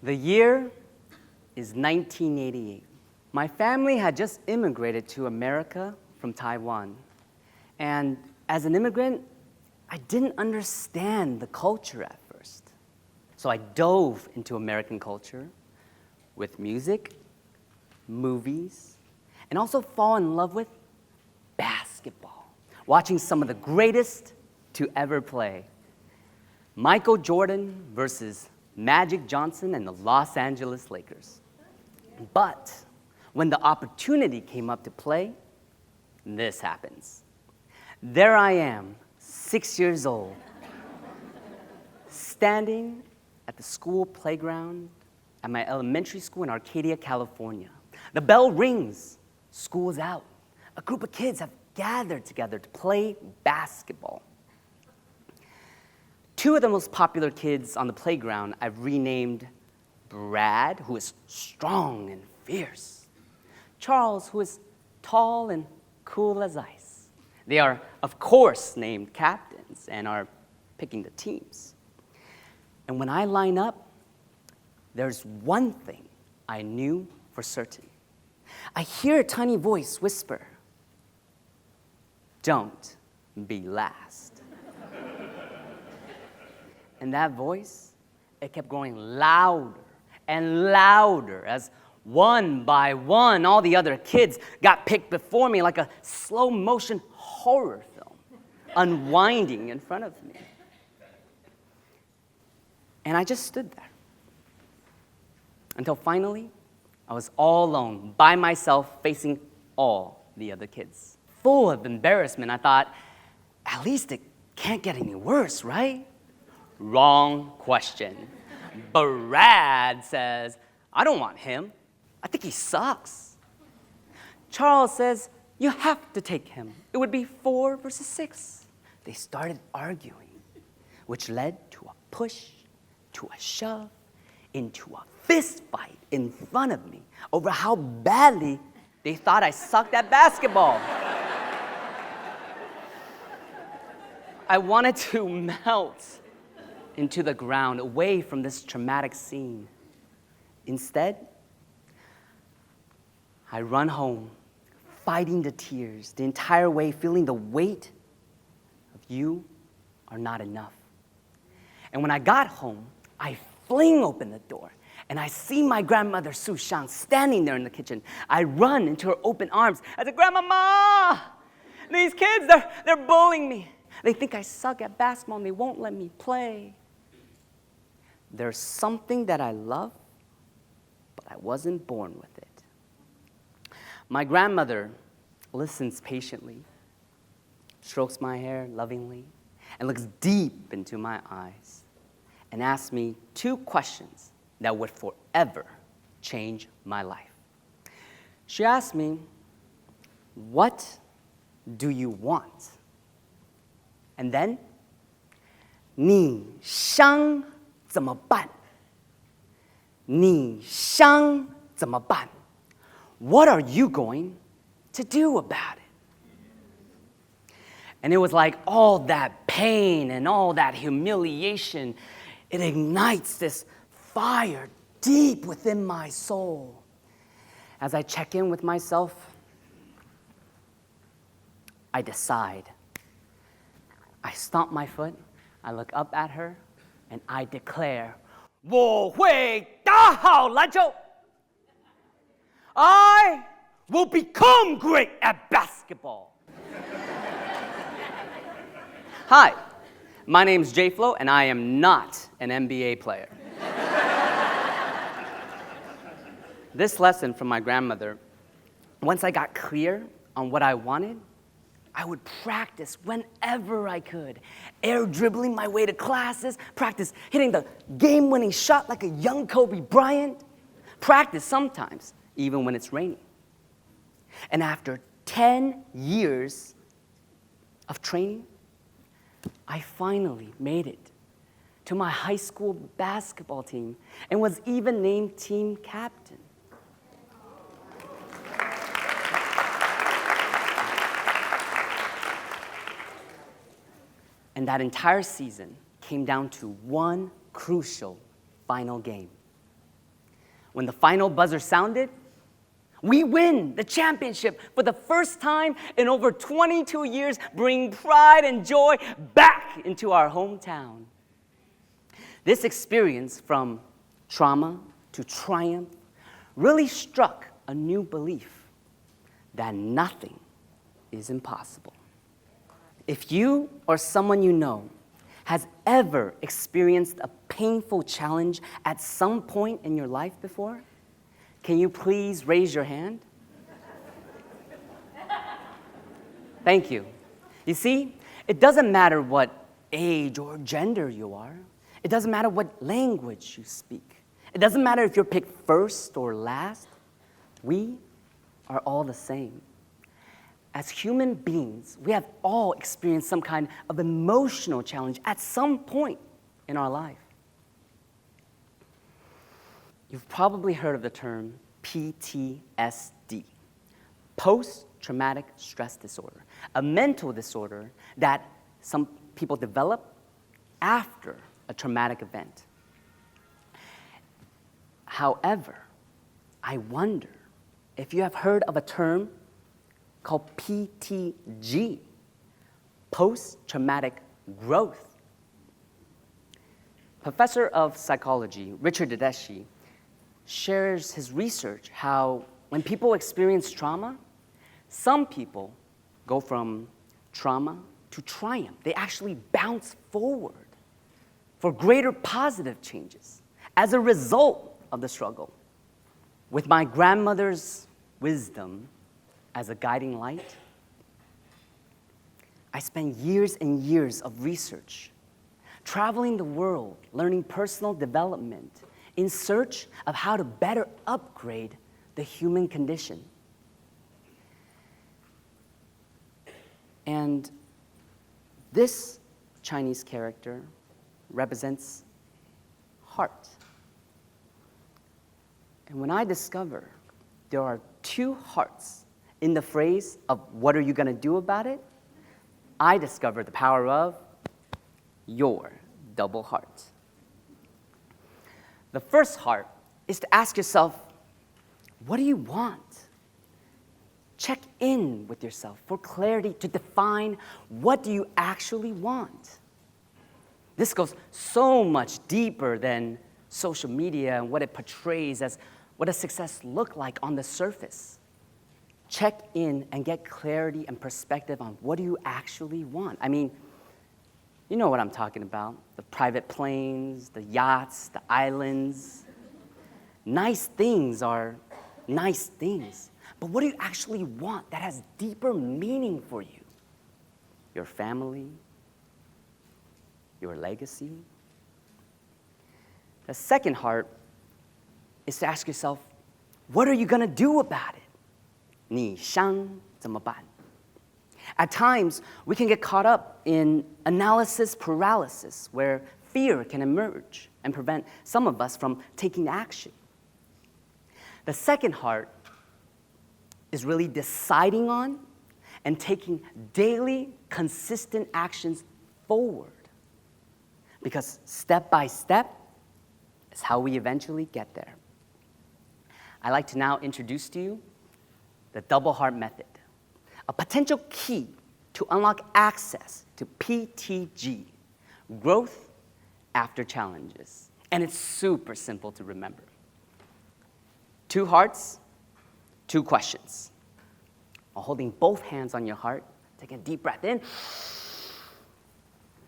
The year is 1988. My family had just immigrated to America from Taiwan. And as an immigrant, I didn't understand the culture at first. So I dove into American culture with music, movies, and also fall in love with basketball, watching some of the greatest to ever play. Michael Jordan versus Magic Johnson and the Los Angeles Lakers. But when the opportunity came up to play, this happens. There I am, 6 years old, standing at the school playground at my elementary school in Arcadia, California. The bell rings, school's out. A group of kids have gathered together to play basketball. Two of the most popular kids on the playground I've renamed Brad, who is strong and fierce. Charles, who is tall and cool as ice. They are, of course, named captains and are picking the teams. And when I line up, there's one thing I knew for certain. I hear a tiny voice whisper, "Don't be last." And that voice, it kept growing louder and louder as one by one, all the other kids got picked before me like a slow-motion horror film, unwinding in front of me. And I just stood there until finally, I was all alone, by myself, facing all the other kids. Full of embarrassment, I thought, at least it can't get any worse, right? Wrong question. Brad says, "I don't want him. I think he sucks." Charles says, "You have to take him. It would be 4 versus 6. They started arguing, which led to a push, to a shove, into a fist fight in front of me over how badly they thought I sucked at basketball. I wanted to melt into the ground, away from this traumatic scene. Instead, I run home, fighting the tears, the entire way feeling the weight of "you are not enough." And when I got home, I fling open the door, and I see my grandmother, Hsiang, standing there in the kitchen. I run into her open arms. I said, "Grandmama, these kids, they're bullying me. They think I suck at basketball, and they won't let me play. There's something that I love, but I wasn't born with it." My grandmother listens patiently, strokes my hair lovingly, and looks deep into my eyes and asks me 2 questions that would forever change my life. She asked me, "What do you want?" And then, 你想怎么办? 你想怎么办? What are you going to do about it? And it was like all that pain and all that humiliation, it ignites this fire deep within my soul. As I check in with myself, I decide. I stomp my foot, I look up at her, and I declare, 我会打好篮球. I will become great at basketball. Hi, my name's J-Flo, and I am not an NBA player. This lesson from my grandmother, once I got clear on what I wanted, I would practice whenever I could. Air dribbling my way to classes, practice hitting the game-winning shot like a young Kobe Bryant, practice sometimes, even when it's raining. And after 10 years of training, I finally made it to my high school basketball team and was even named team captain. And that entire season came down to one crucial final game. when the final buzzer sounded, we win the championship for the first time in over 22 years, bringing pride and joy back into our hometown. This experience, from trauma to triumph, really struck a new belief that nothing is impossible. If you or someone you know has ever experienced a painful challenge at some point in your life before, can you please raise your hand? Thank you. You see, it doesn't matter what age or gender you are. It doesn't matter what language you speak. It doesn't matter if you're picked first or last. We are all the same. As human beings, we have all experienced some kind of emotional challenge at some point in our life. You've probably heard of the term PTSD, post-traumatic stress disorder, a mental disorder that some people develop after a traumatic event. However, I wonder if you have heard of a term called PTG, post-traumatic growth. Professor of psychology, Richard Tedeschi, shares his research how when people experience trauma, some people go from trauma to triumph. They actually bounce forward for greater positive changes as a result of the struggle. With my grandmother's wisdom as a guiding light, I spent years and years of research, traveling the world, learning personal development in search of how to better upgrade the human condition. And this Chinese character represents heart. And when I discover there are two hearts in the phrase of what are you going to do about it, I discovered the power of your double heart. The first heart is to ask yourself, what do you want? Check in with yourself for clarity to define what do you actually want. This goes so much deeper than social media and what it portrays as what does success look like on the surface. Check in and get clarity and perspective on what do you actually want. I mean, you know what I'm talking about. The private planes, the yachts, the islands. Nice things are nice things. But what do you actually want that has deeper meaning for you? Your family? Your legacy? The second heart is to ask yourself, what are you going to do about it? 你想怎么办? At times, we can get caught up in analysis paralysis, where fear can emerge and prevent some of us from taking action. The second heart is really deciding on and taking daily, consistent actions forward. Because step by step is how we eventually get there. I'd like to now introduce to you the double heart method, a potential key to unlock access to PTG, growth after challenges. And it's super simple to remember. 2 hearts, 2 questions. While holding both hands on your heart, take a deep breath in.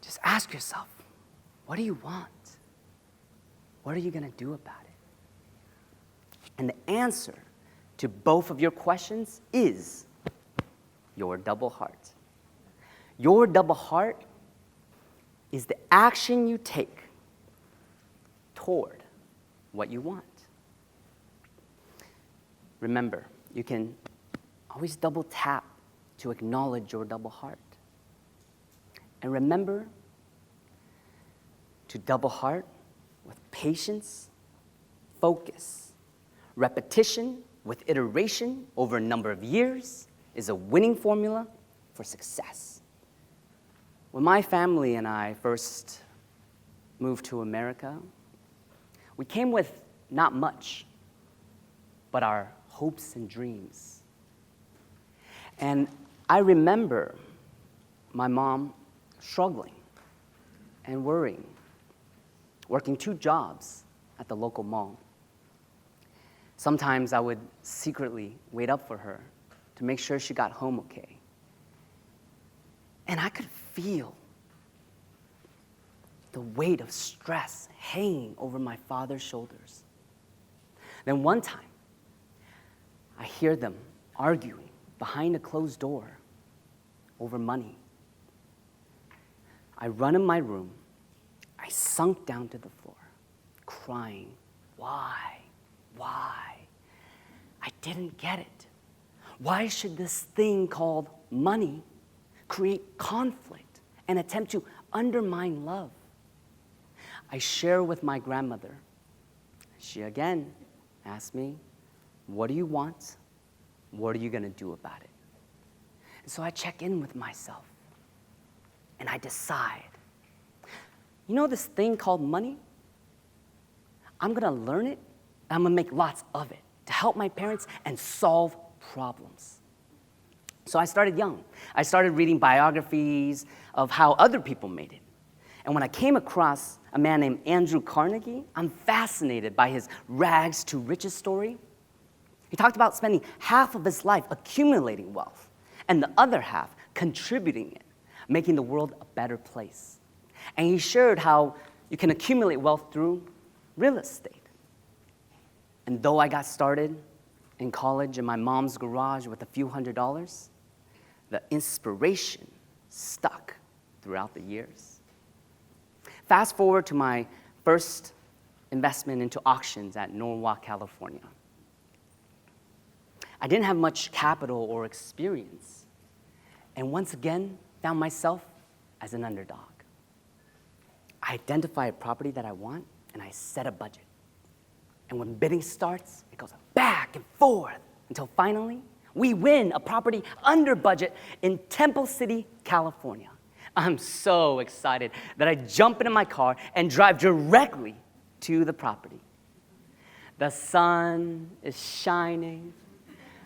Just ask yourself, what do you want? What are you going to do about it? And the answer to both of your questions is your double heart. Your double heart is the action you take toward what you want. Remember, you can always double tap to acknowledge your double heart. And remember to double heart with patience, focus, repetition with iteration over a number of years is a winning formula for success. When my family and I first moved to America, we came with not much. but our hopes and dreams. And I remember my mom struggling and worrying, working 2 jobs at the local mall. Sometimes I would secretly wait up for her to make sure she got home okay. And I could feel the weight of stress hanging over my father's shoulders. Then one time, I hear them arguing behind a closed door over money. I run in my room. I sunk down to the floor, crying, why? I didn't get it. Why should this thing called money create conflict and attempt to undermine love? I share with my grandmother. She again asked me, what do you want? What are you going to do about it? And so I check in with myself, and I decide, you know this thing called money? I'm going to learn it, and I'm going to make lots of it to help my parents and solve problems. So I started young. I started reading biographies of how other people made it. And when I came across a man named Andrew Carnegie, I'm fascinated by his rags to riches story. He talked about spending half of his life accumulating wealth and the other half contributing it, making the world a better place. And he shared how you can accumulate wealth through real estate. And though I got started in college in my mom's garage with a few $100s, the inspiration stuck throughout the years. Fast forward to my first investment into auctions at Norwalk, California. I didn't have much capital or experience, and once again found myself as an underdog. I identify a property that I want, and I set a budget. And when bidding starts, it goes back and forth until finally we win a property under budget in Temple City, California. I'm so excited that I jump into my car and drive directly to the property. The sun is shining.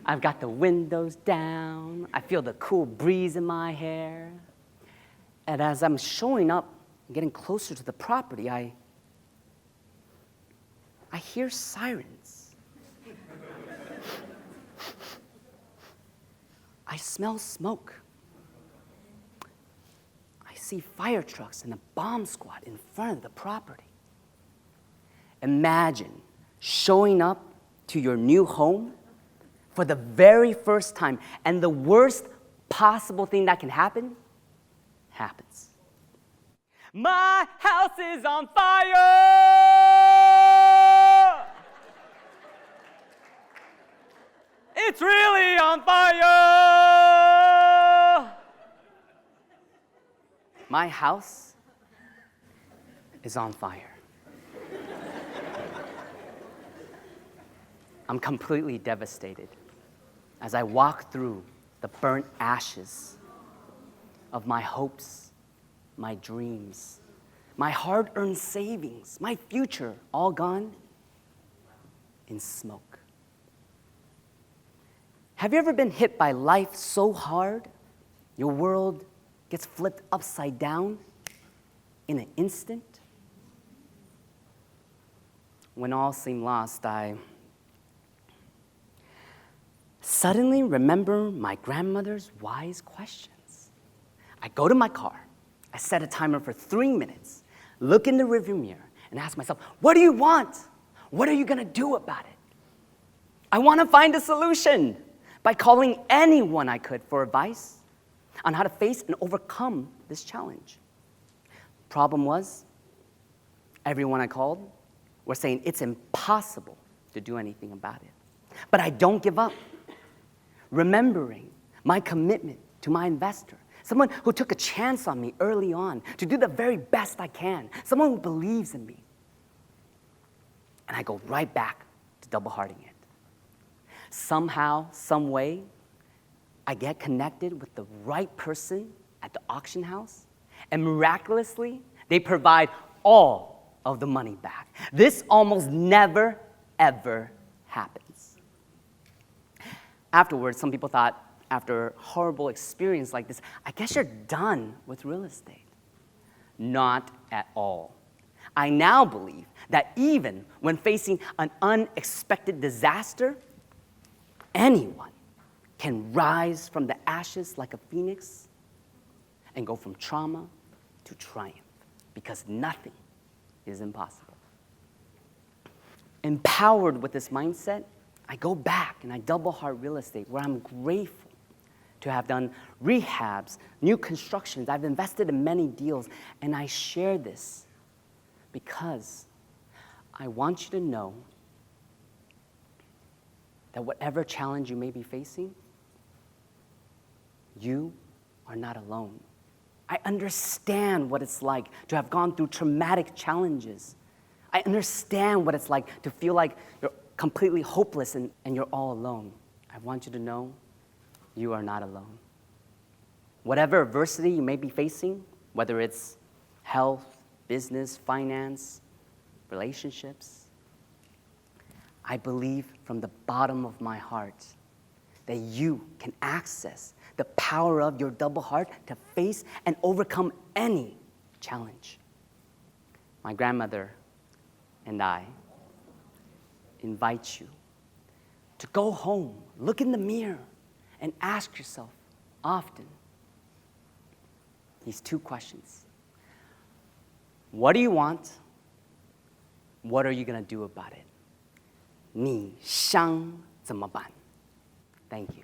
I've got the windows down. I feel the cool breeze in my hair. And as I'm showing up, getting closer to the property, I hear sirens. I smell smoke. I see fire trucks and a bomb squad in front of the property. Imagine showing up to your new home for the very first time, and the worst possible thing that can happen happens. My house is on fire! It's really on fire! My house is on fire. I'm completely devastated as I walk through the burnt ashes of my hopes, my dreams, my hard-earned savings, my future, all gone in smoke. Have you ever been hit by life so hard, your world gets flipped upside down in an instant? When all seemed lost, I suddenly remember my grandmother's wise questions. I go to my car, I set a timer for 3 minutes, look in the rearview mirror, and ask myself, what do you want? What are you gonna do about it? I wanna find a solution by calling anyone I could for advice on how to face and overcome this challenge. Problem was, everyone I called were saying it's impossible to do anything about it. But I don't give up. Remembering my commitment to my investor, someone who took a chance on me early on to do the very best I can, someone who believes in me. And I go right back to double-hearting it. Somehow, some way, I get connected with the right person at the auction house, and miraculously, they provide all of the money back. This almost never, ever happens. Afterwards, some people thought, after a horrible experience like this, I guess you're done with real estate. Not at all. I now believe that even when facing an unexpected disaster, anyone can rise from the ashes like a phoenix and go from trauma to triumph, because nothing is impossible. Empowered with this mindset, I go back and I double heart real estate, where I'm grateful to have done rehabs, new constructions. I've invested in many deals, and I share this because I want you to know that whatever challenge you may be facing, you are not alone. I understand what it's like to have gone through traumatic challenges. I understand what it's like to feel like you're completely hopeless and you're all alone. I want you to know you are not alone. Whatever adversity you may be facing, whether it's health, business, finance, relationships, I believe from the bottom of my heart that you can access the power of your double heart to face and overcome any challenge. My grandmother and I invite you to go home, look in the mirror, and ask yourself often these two questions. What do you want? What are you going to do about it? 你想怎么办? Thank you.